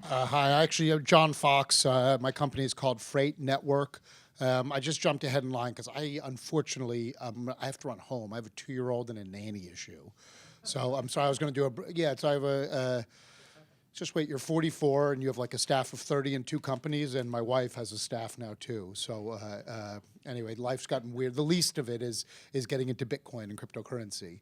Hi, actually, I'm Jon Fox. My company is called Fr8 Network. I just jumped ahead in line because unfortunately, I have to run home. I have a 2-year-old and a nanny issue. So I'm sorry, I was going to do yeah, so I have just wait, you're 44 and you have like a staff of 30 in 2 companies, and my wife has a staff now too. So anyway, life's gotten weird. The least of it is getting into Bitcoin and cryptocurrency.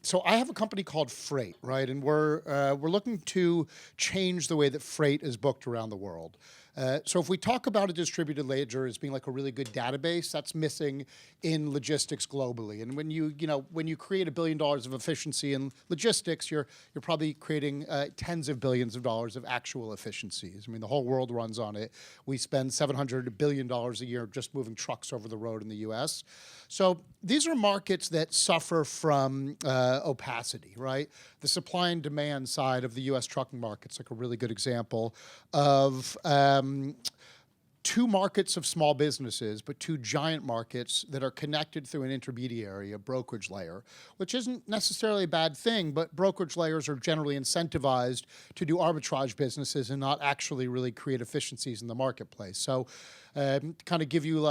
So I have a company called Fr8, right? And we're looking to change the way that freight is booked around the world. So if we talk about a distributed ledger as being like a really good database, that's missing in logistics globally. And when you create $1 billion of efficiency in logistics, you're probably creating tens of billions of dollars of actual efficiencies. I mean, the whole world runs on it. We spend $700 billion a year just moving trucks over the road in the U.S. So these are markets that suffer from opacity, right? The supply and demand side of the U.S. trucking market's like a really good example of 2 markets of small businesses, but 2 giant markets that are connected through an intermediary, a brokerage layer, which isn't necessarily a bad thing, but brokerage layers are generally incentivized to do arbitrage businesses and not actually really create efficiencies in the marketplace. So kind of give you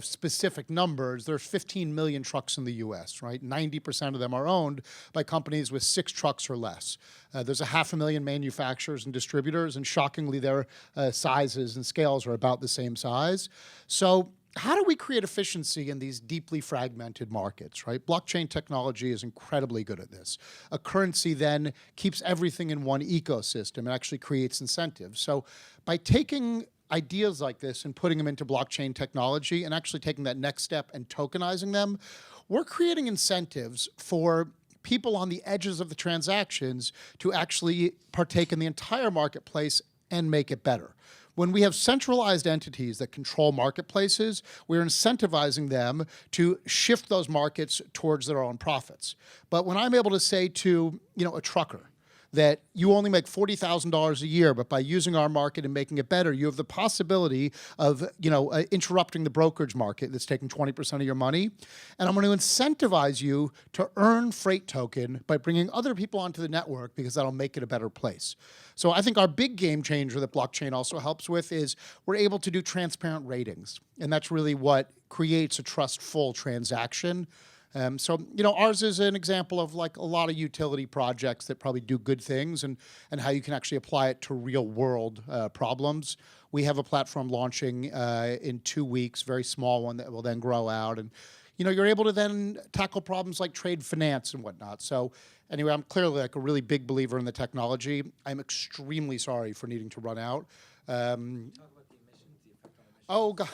specific numbers, there's 15 million trucks in the US, right? 90% of them are owned by companies with 6 trucks or less. There's 500,000 manufacturers and distributors, and shockingly their sizes and scales are about the same size. So how do we create efficiency in these deeply fragmented markets, right? Blockchain technology is incredibly good at this. A currency then keeps everything in one ecosystem and actually creates incentives. So by taking ideas like this and putting them into blockchain technology and actually taking that next step and tokenizing them, we're creating incentives for people on the edges of the transactions to actually partake in the entire marketplace and make it better. When we have centralized entities that control marketplaces, we're incentivizing them to shift those markets towards their own profits. But when I'm able to say to, a trucker, that you only make $40,000 a year, but by using our market and making it better, you have the possibility of, interrupting the brokerage market that's taking 20% of your money. And I'm going to incentivize you to earn freight token by bringing other people onto the network, because that'll make it a better place. So I think our big game changer that blockchain also helps with is we're able to do transparent ratings. And that's really what creates a trustful transaction. Ours is an example of like a lot of utility projects that probably do good things, and how you can actually apply it to real world problems. We have a platform launching in 2 weeks, very small one that will then grow out. And, you're able to then tackle problems like trade finance and whatnot. So anyway, I'm clearly like a really big believer in the technology. I'm extremely sorry for needing to run out. Talk about the emissions, the effect on emissions. Oh, God.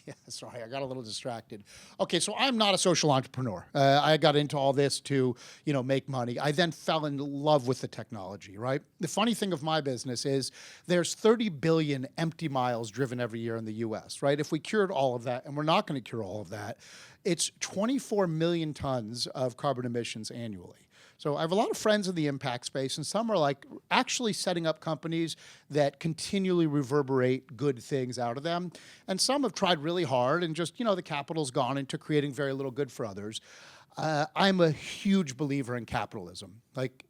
Yeah, sorry, I got a little distracted. Okay, so I'm not a social entrepreneur. I got into all this to, make money. I then fell in love with the technology, right? The funny thing of my business is there's 30 billion empty miles driven every year in the US, right? If we cured all of that, and we're not going to cure all of that, it's 24 million tons of carbon emissions annually. So I have a lot of friends in the impact space, and some are like actually setting up companies that continually reverberate good things out of them. And some have tried really hard and just, the capital's gone into creating very little good for others. I'm a huge believer in capitalism. Like,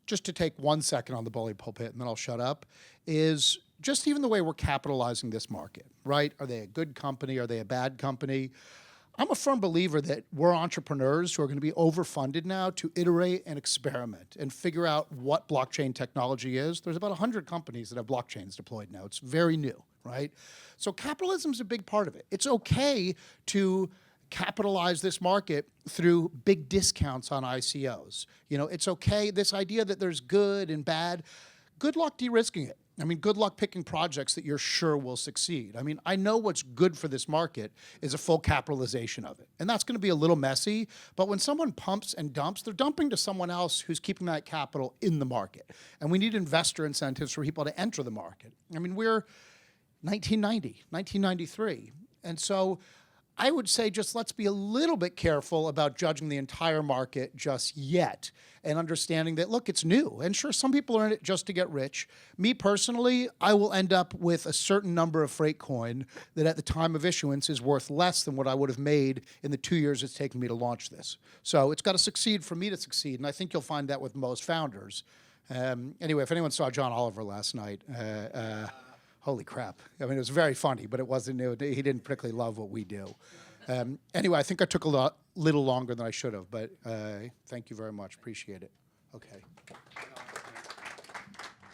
just to take 1 second on the bully pulpit and then I'll shut up, is just even the way we're capitalizing this market, right? Are they a good company? Are they a bad company? I'm a firm believer that we're entrepreneurs who are going to be overfunded now to iterate and experiment and figure out what blockchain technology is. There's about 100 companies that have blockchains deployed now. It's very new, right? So capitalism is a big part of it. It's okay to capitalize this market through big discounts on ICOs. It's okay, this idea that there's good and bad, good luck de-risking it. I mean, good luck picking projects that you're sure will succeed. I mean, I know what's good for this market is a full capitalization of it. And that's going to be a little messy, but when someone pumps and dumps, they're dumping to someone else who's keeping that capital in the market. And we need investor incentives for people to enter the market. I mean, we're 1990, 1993. And so I would say just let's be a little bit careful about judging the entire market just yet, and understanding that, look, it's new. And sure, some people are in it just to get rich. Me personally, I will end up with a certain number of freight coin that at the time of issuance is worth less than what I would have made in the 2 years it's taken me to launch this. So it's got to succeed for me to succeed. And I think you'll find that with most founders. Anyway, if anyone saw John Oliver last night, holy crap. I mean, it was very funny, but it wasn't, he didn't particularly love what we do. Anyway, I think I took a little longer than I should have, but thank you very much. Appreciate it. Okay.